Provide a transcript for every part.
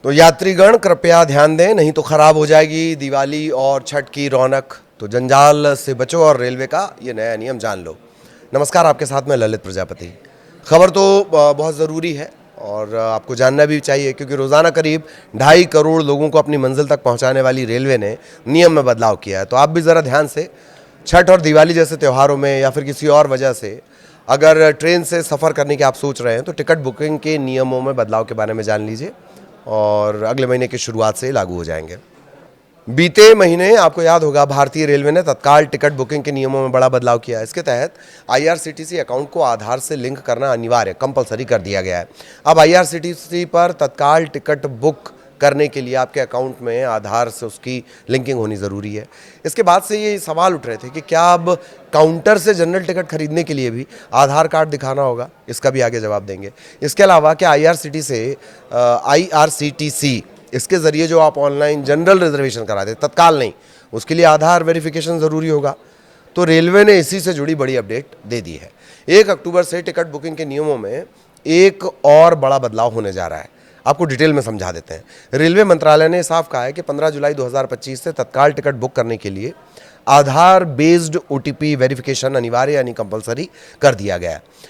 तो यात्रीगण कृपया ध्यान दें, नहीं तो खराब हो जाएगी दिवाली और छठ की रौनक। तो जंजाल से बचो और रेलवे का ये नया नियम जान लो। नमस्कार, आपके साथ में ललित प्रजापति। खबर तो बहुत ज़रूरी है और आपको जानना भी चाहिए, क्योंकि रोज़ाना करीब 2.5 करोड़ लोगों को अपनी मंजिल तक पहुंचाने वाली रेलवे ने नियम में बदलाव किया है। तो आप भी ज़रा ध्यान से छठ और दिवाली जैसे त्योहारों में या फिर किसी और वजह से अगर ट्रेन से सफ़र करने की आप सोच रहे हैं तो टिकट बुकिंग के नियमों में बदलाव के बारे में जान लीजिए और अगले महीने की शुरुआत से लागू हो जाएंगे। बीते महीने आपको याद होगा भारतीय रेलवे ने तत्काल टिकट बुकिंग के नियमों में बड़ा बदलाव किया है। इसके तहत आईआरसीटीसी अकाउंट को आधार से लिंक करना अनिवार्य कंपलसरी कर दिया गया है। अब आईआरसीटीसी पर तत्काल टिकट बुक करने के लिए आपके अकाउंट में आधार से उसकी लिंकिंग होनी ज़रूरी है। इसके बाद से ये सवाल उठ रहे थे कि क्या अब काउंटर से जनरल टिकट खरीदने के लिए भी आधार कार्ड दिखाना होगा? इसका भी आगे जवाब देंगे। इसके अलावा क्या आईआरसीटीसी इसके ज़रिए जो आप ऑनलाइन जनरल रिजर्वेशन कराते तत्काल नहीं, उसके लिए आधार वेरिफिकेशन ज़रूरी होगा? तो रेलवे ने इसी से जुड़ी बड़ी अपडेट दे दी है। 1 अक्टूबर से टिकट बुकिंग के नियमों में एक और बड़ा बदलाव होने जा रहा है। आपको डिटेल में समझा देते हैं। रेलवे मंत्रालय ने साफ कहा है कि 15 जुलाई 2025 से तत्काल टिकट बुक करने के लिए आधार बेस्ड ओटीपी वेरिफिकेशन अनिवार्य यानी कंपलसरी कर दिया गया है।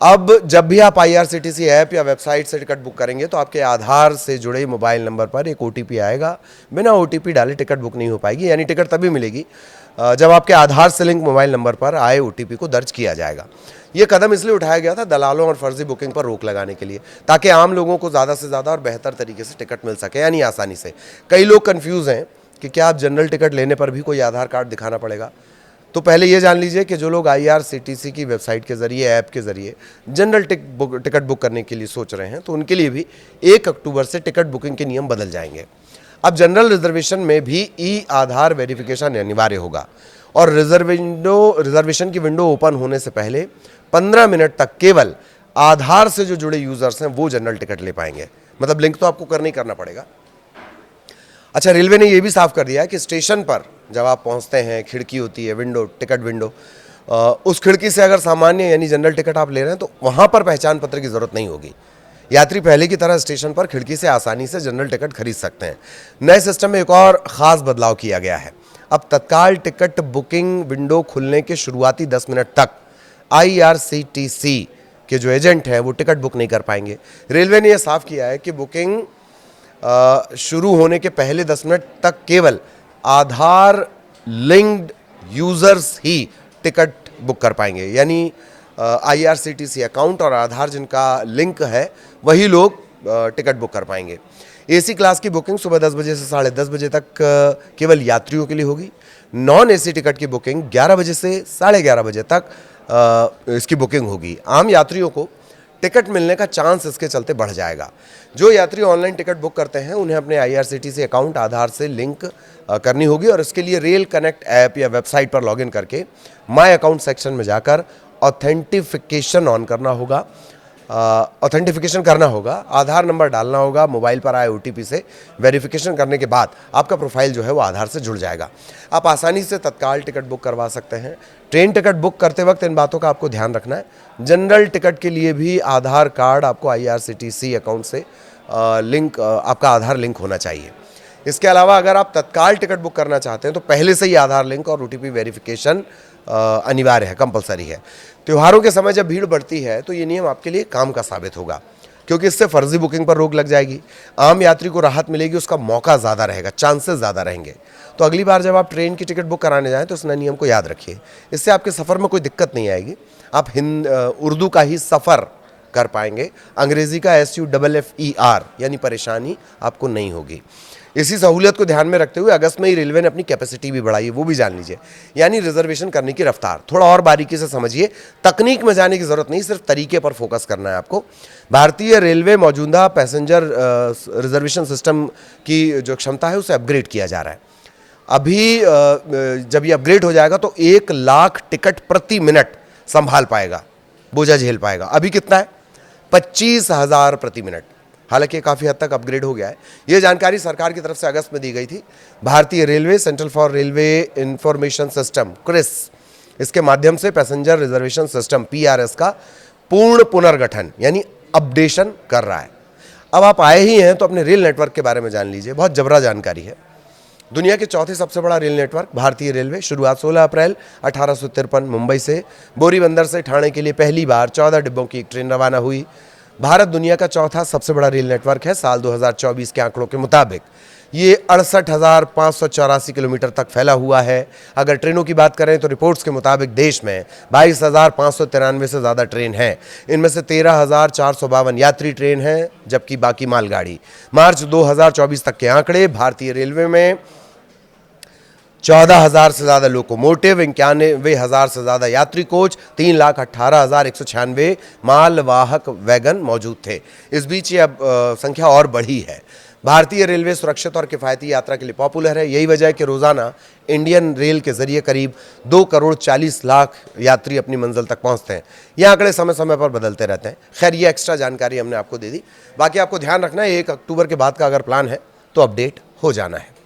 अब जब भी आप आईआरसीटीसी ऐप या वेबसाइट से टिकट बुक करेंगे तो आपके आधार से जुड़े मोबाइल नंबर पर एक ओटीपी आएगा। बिना ओटीपी डाले टिकट बुक नहीं हो पाएगी, यानी टिकट तभी मिलेगी जब आपके आधार से लिंक मोबाइल नंबर पर आए ओटीपी को दर्ज किया जाएगा। ये कदम इसलिए उठाया गया था दलालों और फर्जी बुकिंग पर रोक लगाने के लिए, ताकि आम लोगों को ज़्यादा से ज़्यादा और बेहतर तरीके से टिकट मिल सके, यानी आसानी से। कई लोग कन्फ्यूज़ हैं कि क्या आप जनरल टिकट लेने पर भी कोई आधार कार्ड दिखाना पड़ेगा। तो पहले ये जान लीजिए कि जो लोग आईआरसीटीसी की वेबसाइट के ज़रिए ऐप के ज़रिए जनरल टिकट बुक करने के लिए सोच रहे हैं तो उनके लिए भी 1 अक्टूबर से टिकट बुकिंग के नियम बदल जाएंगे। अब जनरल रिजर्वेशन में भी ई आधार वेरिफिकेशन अनिवार्य होगा और रिजर्वेशन की विंडो ओपन होने से पहले 15 मिनट तक केवल आधार से जो जुड़े यूजर्स हैं वो जनरल टिकट ले पाएंगे। मतलब लिंक तो आपको करना पड़ेगा। अच्छा, रेलवे ने यह भी साफ कर दिया है कि स्टेशन पर जब आप पहुंचते हैं, खिड़की होती है, विंडो, टिकट विंडो, उस खिड़की से अगर सामान्य यानी जनरल टिकट आप ले रहे हैं तो वहां पर पहचान पत्र की जरूरत नहीं होगी। यात्री पहले की तरह स्टेशन पर खिड़की से आसानी से जनरल टिकट खरीद सकते हैं। नए सिस्टम में एक और खास बदलाव किया गया है। अब तत्काल टिकट बुकिंग विंडो खुलने के शुरुआती 10 मिनट तक आईआरसीटीसी के जो एजेंट हैं वो टिकट बुक नहीं कर पाएंगे। रेलवे ने यह साफ किया है कि बुकिंग शुरू होने के पहले 10 मिनट तक केवल आधार लिंक्ड यूजर्स ही टिकट बुक कर पाएंगे, यानी आईआरसीटीसी अकाउंट और आधार जिनका लिंक है वही लोग टिकट बुक कर पाएंगे। एसी क्लास की बुकिंग सुबह 10 बजे से 10:30 बजे तक केवल यात्रियों के लिए होगी। नॉन एसी टिकट की बुकिंग 11 बजे से 11:30 बजे तक इसकी बुकिंग होगी। आम यात्रियों को टिकट मिलने का चांस इसके चलते बढ़ जाएगा। जो यात्री ऑनलाइन टिकट बुक करते हैं उन्हें अपने आईआरसीटीसी अकाउंट आधार से लिंक करनी होगी और इसके लिए रेल कनेक्ट ऐप या वेबसाइट पर लॉगिन करके माय अकाउंट सेक्शन में जाकर ऑथेंटिफिकेशन करना होगा। आधार नंबर डालना होगा। मोबाइल पर आए ओटीपी से वेरिफिकेशन करने के बाद आपका प्रोफाइल जो है वो आधार से जुड़ जाएगा। आप आसानी से तत्काल टिकट बुक करवा सकते हैं। ट्रेन टिकट बुक करते वक्त इन बातों का आपको ध्यान रखना है। जनरल टिकट के लिए भी आधार कार्ड आपको आईआरसीटीसी अकाउंट से आपका आधार लिंक होना चाहिए। इसके अलावा अगर आप तत्काल टिकट बुक करना चाहते हैं तो पहले से ही आधार लिंक और ओटीपी वेरिफिकेशन अनिवार्य है, कंपलसरी है। त्योहारों के समय जब भीड़ बढ़ती है तो ये नियम आपके लिए काम का साबित होगा, क्योंकि इससे फर्जी बुकिंग पर रोक लग जाएगी। आम यात्री को राहत मिलेगी, उसका मौका ज़्यादा रहेगा, चांसेस ज़्यादा रहेंगे। तो अगली बार जब आप ट्रेन की टिकट बुक कराने जाएं तो इस नए नियम को याद रखिए। इससे आपके सफ़र में कोई दिक्कत नहीं आएगी। आप उर्दू का ही सफ़र कर पाएंगे। अंग्रेज़ी का SUFFER यानी परेशानी आपको नहीं होगी। इसी सहूलियत को ध्यान में रखते हुए अगस्त में ही रेलवे ने अपनी कैपेसिटी भी बढ़ाई है, वो भी जान लीजिए, यानी रिजर्वेशन करने की रफ्तार। थोड़ा और बारीकी से समझिए, तकनीक में जाने की जरूरत नहीं, सिर्फ तरीके पर फोकस करना है आपको। भारतीय रेलवे मौजूदा पैसेंजर रिजर्वेशन सिस्टम की जो क्षमता है उसे अपग्रेड किया जा रहा है। अभी जब ये अपग्रेड हो जाएगा तो 1 लाख टिकट प्रति मिनट संभाल पाएगा, बोझा झेल पाएगा। अभी कितना है? 25,000 प्रति मिनट। हालांकि काफ़ी हद तक अपग्रेड हो गया है। ये जानकारी सरकार की तरफ से अगस्त में दी गई थी। भारतीय railway centre for railway information system CRIS, इसके माध्यम से पैसेंजर रिजर्वेशन सिस्टम PRS का पूर्ण पुनर्गठन यानी अपडेशन कर रहा है। अब आप आए ही हैं तो अपने रेल नेटवर्क के बारे में जान लीजिए, बहुत जबरा जानकारी है। दुनिया के चौथे सबसे बड़ा रेल नेटवर्क भारतीय रेलवे, शुरुआत 16 अप्रैल 1853 मुंबई से बोरीबंदर से ठाणे के लिए पहली बार 14 डिब्बों की एक ट्रेन रवाना हुई। भारत दुनिया का चौथा सबसे बड़ा रेल नेटवर्क है। साल 2024 के आंकड़ों के मुताबिक ये 68,584 किलोमीटर तक फैला हुआ है। अगर ट्रेनों की बात करें तो रिपोर्ट्स के मुताबिक देश में 22,593 से ज़्यादा ट्रेन हैं। इनमें से 13,452 यात्री ट्रेन हैं, जबकि बाकी मालगाड़ी। मार्च 2024 तक के आंकड़े, भारतीय रेलवे में 14,000 से ज़्यादा लोकोमोटिव, 91,000 से ज़्यादा यात्री कोच, 3,18,196 मालवाहक वैगन मौजूद थे। इस बीच ये अब संख्या और बढ़ी है। भारतीय रेलवे सुरक्षित और किफ़ायती यात्रा के लिए पॉपुलर है। यही वजह है कि रोज़ाना इंडियन रेल के जरिए करीब 2,40,00,000 यात्री अपनी मंजिल तक पहुंचते हैं। ये आंकड़े समय समय पर बदलते रहते हैं। खैर, ये एक्स्ट्रा जानकारी हमने आपको दे दी। बाकी आपको ध्यान रखना है, 1 अक्टूबर के बाद का अगर प्लान है तो अपडेट हो जाना है।